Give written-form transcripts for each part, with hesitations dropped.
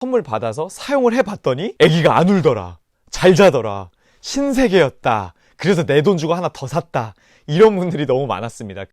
선물 받아서 사용을 해봤더니 애기가 안 울더라, 잘 자더라, 신세계였다, 그래서 내 돈 주고 하나 더 샀다, 이런 분들이 너무 많았습니다.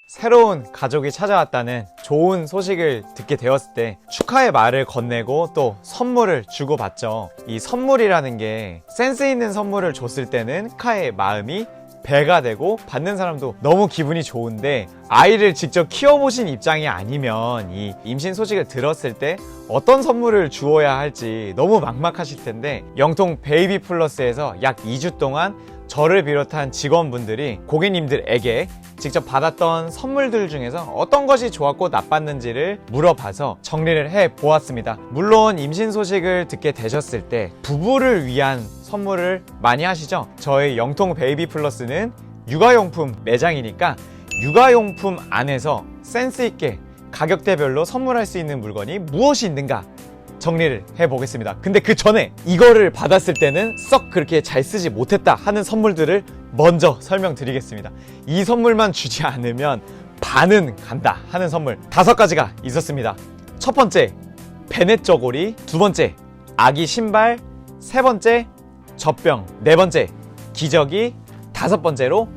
새로운 가족이 찾아왔다는 좋은 소식을 듣게 되었을 때 축하의 말을 건네고 또 선물을 주고받죠. 이 선물이라는 게 센스 있는 선물을 줬을 때는 축하의 마음이 배가 되고 받는 사람도 너무 기분이 좋은데, 아이를 직접 키워보신 입장이 아니면 이 임신 소식을 들었을 때 어떤 선물을 주어야 할지 너무 막막하실 텐데, 영통 베이비 플러스에서 약 2주 동안 저를 비롯한 직원분들이 고객님들에게 직접 받았던 선물들 중에서 어떤 것이 좋았고 나빴는지를 물어봐서 정리를 해 보았습니다. 물론 임신 소식을 듣게 되셨을 때 부부를 위한 선물을 많이 하시죠. 저희 영통 베이비 플러스는 육아용품 매장이니까 육아용품 안에서 센스 있게 가격대별로 선물할 수 있는 물건이 무엇이 있는가 정리를 해보겠습니다. 근데 그 전에 이거를 받았을 때는 썩 그렇게 잘 쓰지 못했다 하는 선물들을 먼저 설명드리겠습니다. 이 선물만 주지 않으면 반은 간다 하는 선물 5가지가 있었습니다. 첫 번째, 베넷 저고리. 두 번째, 아기 신발. 세 번째, 젖병. 네 번째, 기저귀. 다섯 번째로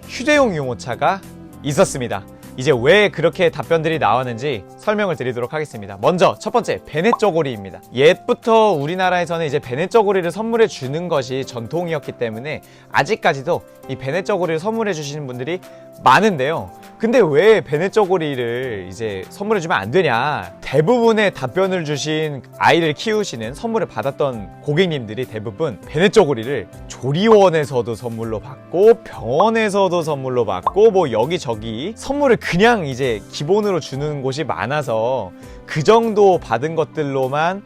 휴대용 유모차가 있었습니다. 이제 왜 그렇게 답변들이 나왔는지 설명을 드리도록 하겠습니다. 먼저 첫 번째, 베넷 저고리입니다. 옛부터 우리나라에서는 이제 베넷 저고리를 선물해 주는 것이 전통이었기 때문에 아직까지도 이 베넷 저고리를 선물해 주시는 분들이 많은데요. 근데 왜 베넷 저고리를 이제 선물해 주면 안 되냐? 대부분의 답변을 주신 아이를 키우시는, 선물을 받았던 고객님들이 대부분 베넷 저고리를 조리원에서도 선물로 받고 병원에서도 선물로 받고 뭐 여기저기 선물을 그냥 이제 기본으로 주는 곳이 많아서 그 정도 받은 것들로만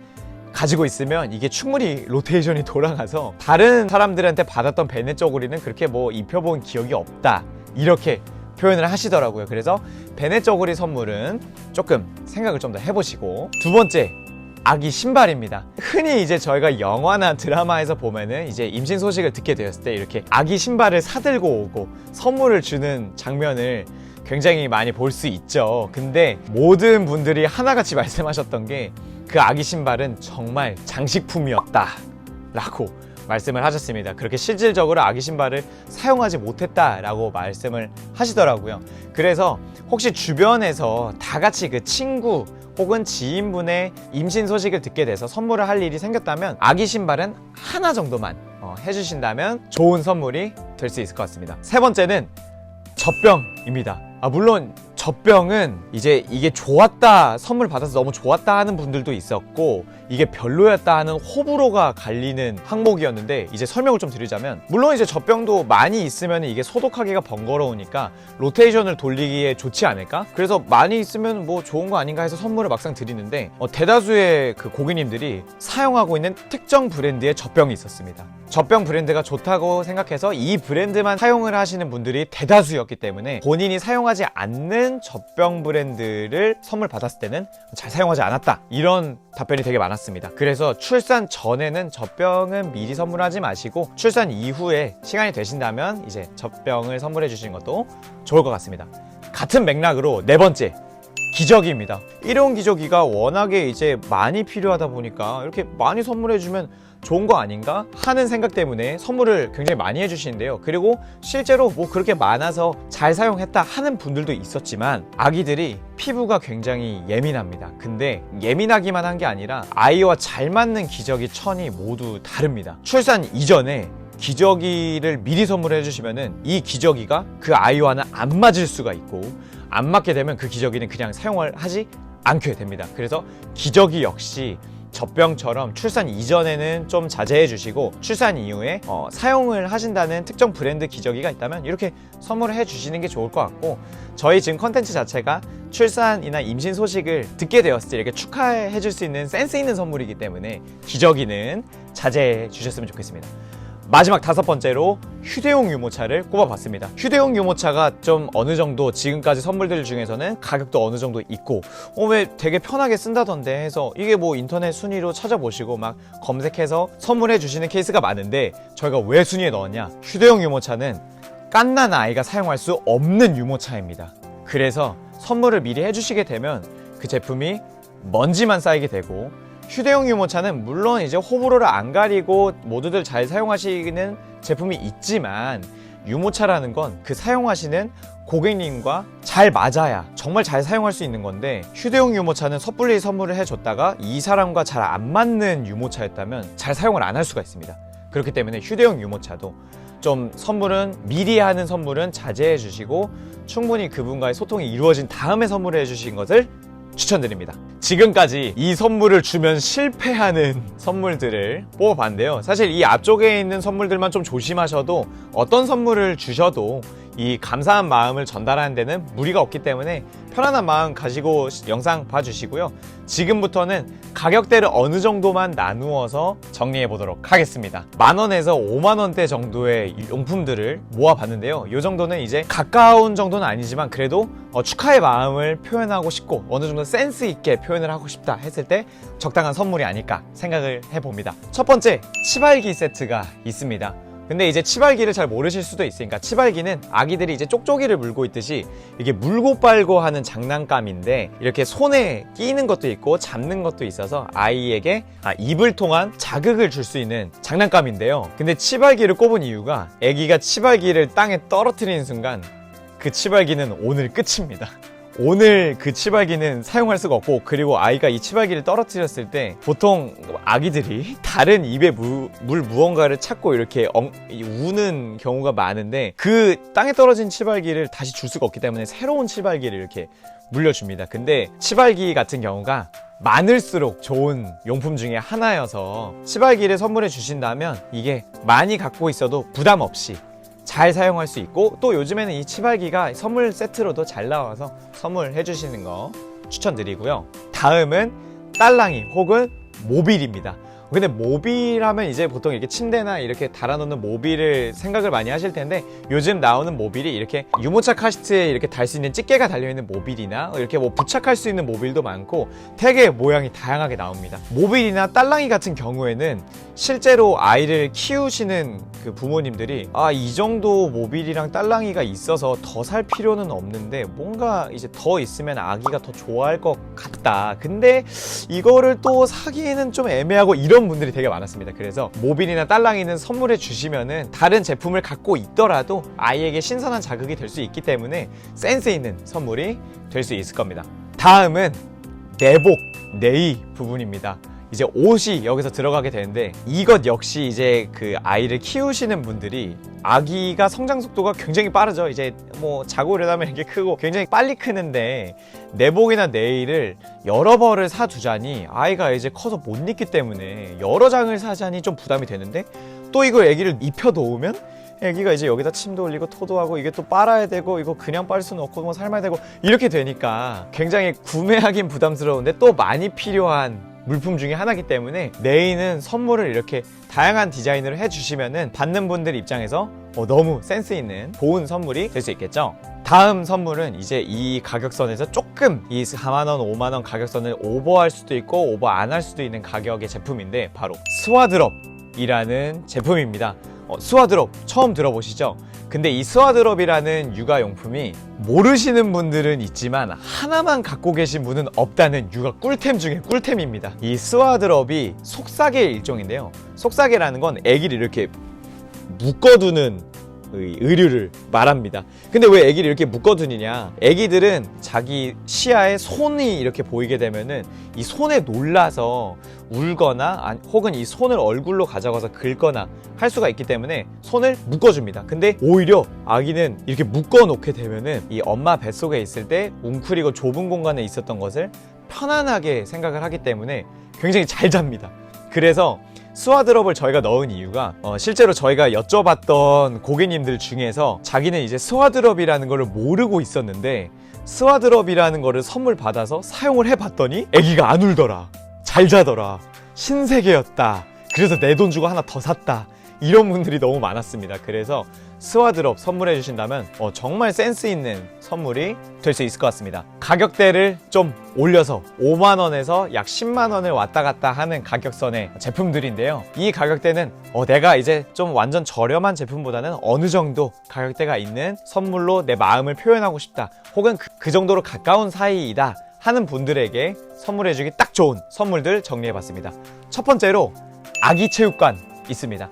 가지고 있으면 이게 충분히 로테이션이 돌아가서 다른 사람들한테 받았던 베넷 저고리는 그렇게 뭐 입혀본 기억이 없다, 이렇게 표현을 하시더라고요. 그래서 베넷 저고리 선물은 조금 생각을 좀 더 해보시고, 두 번째, 아기 신발입니다. 흔히 이제 저희가 영화나 드라마에서 보면은 이제 임신 소식을 듣게 되었을 때 이렇게 아기 신발을 사들고 오고 선물을 주는 장면을 굉장히 많이 볼 수 있죠. 근데 모든 분들이 하나같이 말씀하셨던 게 그 아기 신발은 정말 장식품이었다 라고 말씀을 하셨습니다. 그렇게 실질적으로 아기 신발을 사용하지 못했다라고 말씀을 하시더라고요. 그래서 혹시 주변에서 다 같이 그 친구 혹은 지인분의 임신 소식을 듣게 돼서 선물을 할 일이 생겼다면 아기 신발은 하나 정도만 해주신다면 좋은 선물이 될 수 있을 것 같습니다. 세 번째는 젖병입니다. 물론 젖병은 이제 이게 좋았다, 선물 받아서 너무 좋았다 하는 분들도 있었고 이게 별로였다 하는 호불호가 갈리는 항목이었는데, 이제 설명을 좀 드리자면, 물론 이제 젖병도 많이 있으면 이게 소독하기가 번거로우니까 로테이션을 돌리기에 좋지 않을까? 그래서 많이 있으면 뭐 좋은 거 아닌가 해서 선물을 막상 드리는데 대다수의 그 고객님들이 사용하고 있는 특정 브랜드의 젖병이 있었습니다. 젖병 브랜드가 좋다고 생각해서 이 브랜드만 사용을 하시는 분들이 대다수였기 때문에 본인이 사용하지 않는 젖병 브랜드를 선물 받았을 때는 잘 사용하지 않았다, 이런 답변이 되게 많았습니다. 그래서 출산 전에는 젖병은 미리 선물하지 마시고 출산 이후에 시간이 되신다면 이제 젖병을 선물해 주시는 것도 좋을 것 같습니다. 같은 맥락으로 네 번째, 기저귀입니다. 일회용 기저귀가 워낙에 이제 많이 필요하다 보니까 이렇게 많이 선물해주면 좋은 거 아닌가 하는 생각 때문에 선물을 굉장히 많이 해주시는데요. 그리고 실제로 뭐 그렇게 많아서 잘 사용했다 하는 분들도 있었지만 아기들이 피부가 굉장히 예민합니다. 근데 예민하기만 한 게 아니라 아이와 잘 맞는 기저귀 천이 모두 다릅니다. 출산 이전에 기저귀를 미리 선물해 주시면은 이 기저귀가 그 아이와는 안 맞을 수가 있고, 안 맞게 되면 그 기저귀는 그냥 사용을 하지 않게 됩니다. 그래서 기저귀 역시 젖병처럼 출산 이전에는 좀 자제해 주시고 출산 이후에 사용을 하신다는 특정 브랜드 기저귀가 있다면 이렇게 선물을 해 주시는 게 좋을 것 같고, 저희 지금 컨텐츠 자체가 출산이나 임신 소식을 듣게 되었을 때 이렇게 축하해 줄 수 있는 센스 있는 선물이기 때문에 기저귀는 자제해 주셨으면 좋겠습니다. 마지막 다섯 번째로 휴대용 유모차를 꼽아봤습니다. 휴대용 유모차가 좀 어느 정도 지금까지 선물들 중에서는 가격도 어느 정도 있고 왜 되게 편하게 쓴다던데 해서 이게 뭐 인터넷 순위로 찾아보시고 막 검색해서 선물해 주시는 케이스가 많은데, 저희가 왜 순위에 넣었냐? 휴대용 유모차는 갓난 아이가 사용할 수 없는 유모차입니다. 그래서 선물을 미리 해주시게 되면 그 제품이 먼지만 쌓이게 되고, 휴대용 유모차는 물론 이제 호불호를 안 가리고 모두들 잘 사용하시는 제품이 있지만, 유모차라는 건 그 사용하시는 고객님과 잘 맞아야 정말 잘 사용할 수 있는 건데, 휴대용 유모차는 섣불리 선물을 해줬다가 이 사람과 잘 안 맞는 유모차였다면 잘 사용을 안 할 수가 있습니다. 그렇기 때문에 휴대용 유모차도 좀 선물은 미리 하는 선물은 자제해 주시고, 충분히 그분과의 소통이 이루어진 다음에 선물을 해주신 것을 추천드립니다. 지금까지 이 선물을 주면 실패하는 선물들을 뽑아봤는데요. 사실 이 앞쪽에 있는 선물들만 좀 조심하셔도 어떤 선물을 주셔도 이 감사한 마음을 전달하는 데는 무리가 없기 때문에 편안한 마음 가지고 영상 봐주시고요. 지금부터는 가격대를 어느 정도만 나누어서 정리해 보도록 하겠습니다. 10,000원에서 50,000원대 정도의 용품들을 모아봤는데요. 이 정도는 이제 가까운 정도는 아니지만 그래도 축하의 마음을 표현하고 싶고 어느 정도 센스 있게 표현을 하고 싶다 했을 때 적당한 선물이 아닐까 생각을 해봅니다. 첫 번째, 치발기 세트가 있습니다. 근데 이제 치발기를 잘 모르실 수도 있으니까, 치발기는 아기들이 이제 쪽쪽이를 물고 있듯이 이게 물고 빨고 하는 장난감인데, 이렇게 손에 끼는 것도 있고 잡는 것도 있어서 아이에게 입을 통한 자극을 줄 수 있는 장난감인데요. 근데 치발기를 꼽은 이유가, 아기가 치발기를 땅에 떨어뜨리는 순간 그 치발기는 오늘 끝입니다. 오늘 그 치발기는 사용할 수가 없고, 그리고 아이가 이 치발기를 떨어뜨렸을 때 보통 아기들이 다른 입에 물 무언가를 찾고 이렇게 우는 경우가 많은데, 그 땅에 떨어진 치발기를 다시 줄 수가 없기 때문에 새로운 치발기를 이렇게 물려줍니다. 근데 치발기 같은 경우가 많을수록 좋은 용품 중에 하나여서 치발기를 선물해 주신다면 이게 많이 갖고 있어도 부담 없이 잘 사용할 수 있고, 또 요즘에는 이 치발기가 선물 세트로도 잘 나와서 선물해 주시는 거 추천드리고요. 다음은 딸랑이 혹은 모빌입니다. 근데 모빌 하면 이제 보통 이렇게 침대나 이렇게 달아놓는 모빌을 생각을 많이 하실 텐데, 요즘 나오는 모빌이 이렇게 유모차 카시트에 이렇게 달 수 있는 집게가 달려있는 모빌이나 이렇게 뭐 부착할 수 있는 모빌도 많고 되게 모양이 다양하게 나옵니다. 모빌이나 딸랑이 같은 경우에는 실제로 아이를 키우시는 그 부모님들이 이 정도 모빌이랑 딸랑이가 있어서 더 살 필요는 없는데 뭔가 이제 더 있으면 아기가 더 좋아할 것 같다, 근데 이거를 또 사기에는 좀 애매하고, 이런 분들이 되게 많았습니다. 그래서 모빌이나 딸랑이는 선물해 주시면은 다른 제품을 갖고 있더라도 아이에게 신선한 자극이 될 수 있기 때문에 센스 있는 선물이 될 수 있을 겁니다. 다음은 내복, 네이 부분입니다. 이제 옷이 여기서 들어가게 되는데, 이것 역시 이제 그 아이를 키우시는 분들이 아기가 성장 속도가 굉장히 빠르죠. 이제 뭐 자고 이러다면 이렇게 크고 굉장히 빨리 크는데, 내복이나 네일을 여러 벌을 사두자니 아이가 이제 커서 못 입기 때문에 여러 장을 사자니 좀 부담이 되는데, 또 이걸 아기를 입혀놓으면 애기가 이제 여기다 침도 흘리고 토도 하고, 이게 또 빨아야 되고, 이거 그냥 빨 수는 없고 뭐 삶아야 되고, 이렇게 되니까 굉장히 구매하긴 부담스러운데 또 많이 필요한 물품 중에 하나이기 때문에 네이는 선물을 이렇게 다양한 디자인으로 해주시면은 받는 분들 입장에서 너무 센스 있는 좋은 선물이 될 수 있겠죠. 다음 선물은 이제 이 가격선에서 조금 이 40,000원, 50,000원 가격선을 오버할 수도 있고 오버 안 할 수도 있는 가격의 제품인데, 바로 스와드롭이라는 제품입니다. 스와드롭 처음 들어보시죠? 근데 이 스와드롭이라는 육아용품이 모르시는 분들은 있지만 하나만 갖고 계신 분은 없다는 육아 꿀템 중에 꿀템입니다. 이 스와드롭이 속삭의 일종인데요. 속삭이라는 건 아기를 이렇게 묶어두는 의류를 말합니다. 근데 왜 아기를 이렇게 묶어두느냐, 아기들은 자기 시야에 손이 이렇게 보이게 되면은 이 손에 놀라서 울거나 혹은 이 손을 얼굴로 가져가서 긁거나 할 수가 있기 때문에 손을 묶어줍니다. 근데 오히려 아기는 이렇게 묶어놓게 되면은 이 엄마 뱃속에 있을 때 웅크리고 좁은 공간에 있었던 것을 편안하게 생각을 하기 때문에 굉장히 잘 잡니다. 그래서 스와드롭을 저희가 넣은 이유가, 실제로 저희가 여쭤봤던 고객님들 중에서 자기는 이제 스와드롭이라는 걸 모르고 있었는데, 스와드롭이라는 거를 선물 받아서 사용을 해봤더니 아기가 안 울더라, 잘 자더라, 신세계였다, 그래서 내 돈 주고 하나 더 샀다, 이런 분들이 너무 많았습니다. 그래서 스와드롭 선물해 주신다면 정말 센스 있는 선물이 될 수 있을 것 같습니다. 가격대를 좀 올려서 5만원에서 약 10만원을 왔다 갔다 하는 가격선의 제품들인데요. 이 가격대는 내가 이제 좀 완전 저렴한 제품보다는 어느 정도 가격대가 있는 선물로 내 마음을 표현하고 싶다, 혹은 그 정도로 가까운 사이이다 하는 분들에게 선물해주기 딱 좋은 선물들 정리해봤습니다. 첫 번째로 아기 체육관 있습니다.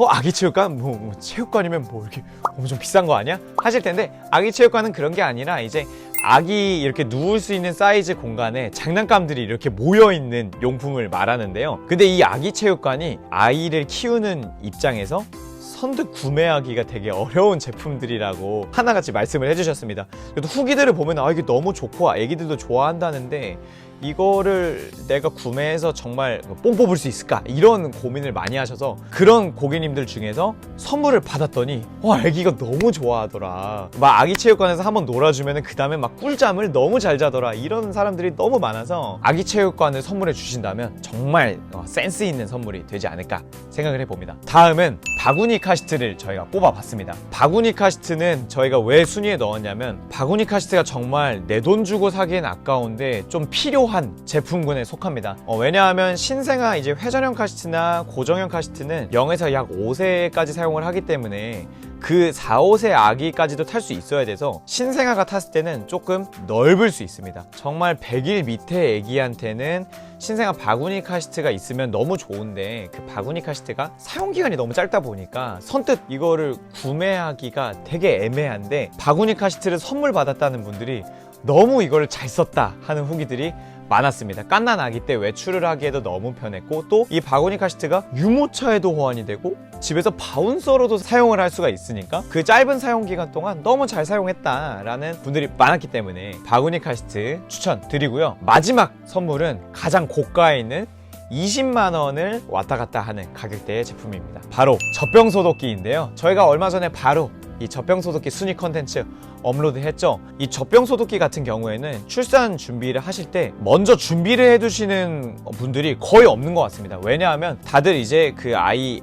아기 체육관? 체육관이면 이렇게 엄청 비싼 거 아니야? 하실 텐데, 아기 체육관은 그런 게 아니라 이제 아기 이렇게 누울 수 있는 사이즈 공간에 장난감들이 이렇게 모여있는 용품을 말하는데요. 근데 이 아기 체육관이 아이를 키우는 입장에서 선뜻 구매하기가 되게 어려운 제품들이라고 하나같이 말씀을 해주셨습니다. 그래도 후기들을 보면 이게 너무 좋고 애기들도 좋아한다는데 이거를 내가 구매해서 정말 뽕 뽑을 수 있을까? 이런 고민을 많이 하셔서, 그런 고객님들 중에서 선물을 받았더니 애기가 너무 좋아하더라, 막 아기 체육관에서 한번 놀아주면 그 다음에 막 꿀잠을 너무 잘 자더라, 이런 사람들이 너무 많아서 아기 체육관을 선물해 주신다면 정말 센스 있는 선물이 되지 않을까 생각을 해봅니다. 다음은 바구니 카시트를 저희가 뽑아봤습니다. 바구니 카시트는 저희가 왜 순위에 넣었냐면, 바구니 카시트가 정말 내 돈 주고 사기엔 아까운데 좀 필요한 제품군에 속합니다. 왜냐하면 신생아 이제 회전형 카시트나 고정형 카시트는 0에서 약 5세까지 사용을 하기 때문에 그 4, 5세 아기까지도 탈 수 있어야 돼서 신생아가 탔을 때는 조금 넓을 수 있습니다. 정말 100일 밑에 아기한테는 신생아 바구니 카시트가 있으면 너무 좋은데, 그 바구니 카시트가 사용기간이 너무 짧다 보니까 선뜻 이거를 구매하기가 되게 애매한데, 바구니 카시트를 선물 받았다는 분들이 너무 이거를 잘 썼다 하는 후기들이 많았습니다. 갓난 아기 때 외출을 하기에도 너무 편했고, 또 이 바구니 카시트가 유모차에도 호환이 되고 집에서 바운서로도 사용을 할 수가 있으니까 그 짧은 사용 기간 동안 너무 잘 사용했다라는 분들이 많았기 때문에 바구니 카시트 추천드리고요. 마지막 선물은 가장 고가에 있는 20만원을 왔다 갔다 하는 가격대의 제품입니다. 바로 젖병 소독기인데요. 저희가 얼마 전에 바로 이 젖병 소독기 순위 컨텐츠 업로드 했죠. 이 젖병 소독기 같은 경우에는 출산 준비를 하실 때 먼저 준비를 해두시는 분들이 거의 없는 것 같습니다. 왜냐하면 다들 이제 그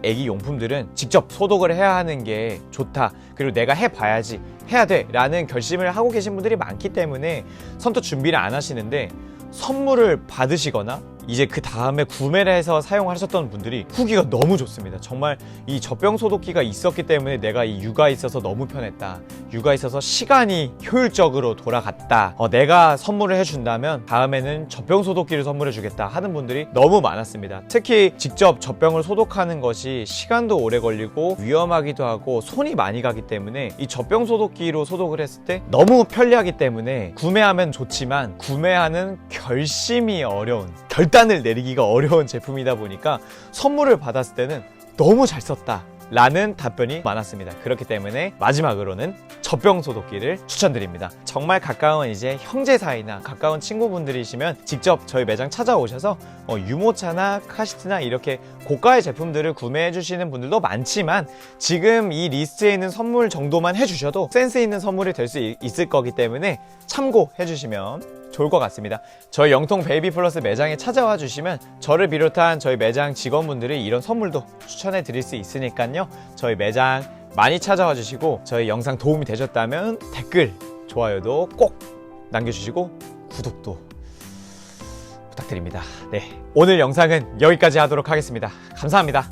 애기 용품들은 직접 소독을 해야 하는 게 좋다, 그리고 내가 해봐야지, 해야 돼 라는 결심을 하고 계신 분들이 많기 때문에 선뜻 준비를 안 하시는데, 선물을 받으시거나 이제 그 다음에 구매를 해서 사용하셨던 분들이 후기가 너무 좋습니다. 정말 이 젖병 소독기가 있었기 때문에 내가 이 육아에 있어서 너무 편했다, 육아에 있어서 시간이 효율적으로 돌아갔다, 내가 선물을 해준다면 다음에는 젖병 소독기를 선물해 주겠다 하는 분들이 너무 많았습니다. 특히 직접 젖병을 소독하는 것이 시간도 오래 걸리고 위험하기도 하고 손이 많이 가기 때문에 이 젖병 소독기로 소독을 했을 때 너무 편리하기 때문에 구매하면 좋지만 구매하는 결심이 어려운, 결단을 내리기가 어려운 제품이다 보니까 선물을 받았을 때는 너무 잘 썼다 라는 답변이 많았습니다. 그렇기 때문에 마지막으로는 젖병 소독기를 추천드립니다. 정말 가까운 이제 형제 사이나 가까운 친구분들이시면 직접 저희 매장 찾아오셔서 유모차나 카시트나 이렇게 고가의 제품들을 구매해 주시는 분들도 많지만, 지금 이 리스트에 있는 선물 정도만 해주셔도 센스 있는 선물이 될 수 있을 거기 때문에 참고해 주시면 좋을 것 같습니다. 저희 영통 베이비 플러스 매장에 찾아와 주시면 저를 비롯한 저희 매장 직원분들이 이런 선물도 추천해 드릴 수 있으니까요. 저희 매장 많이 찾아와 주시고, 저희 영상 도움이 되셨다면 댓글, 좋아요도 꼭 남겨주시고 구독도 부탁드립니다. 네, 오늘 영상은 여기까지 하도록 하겠습니다. 감사합니다.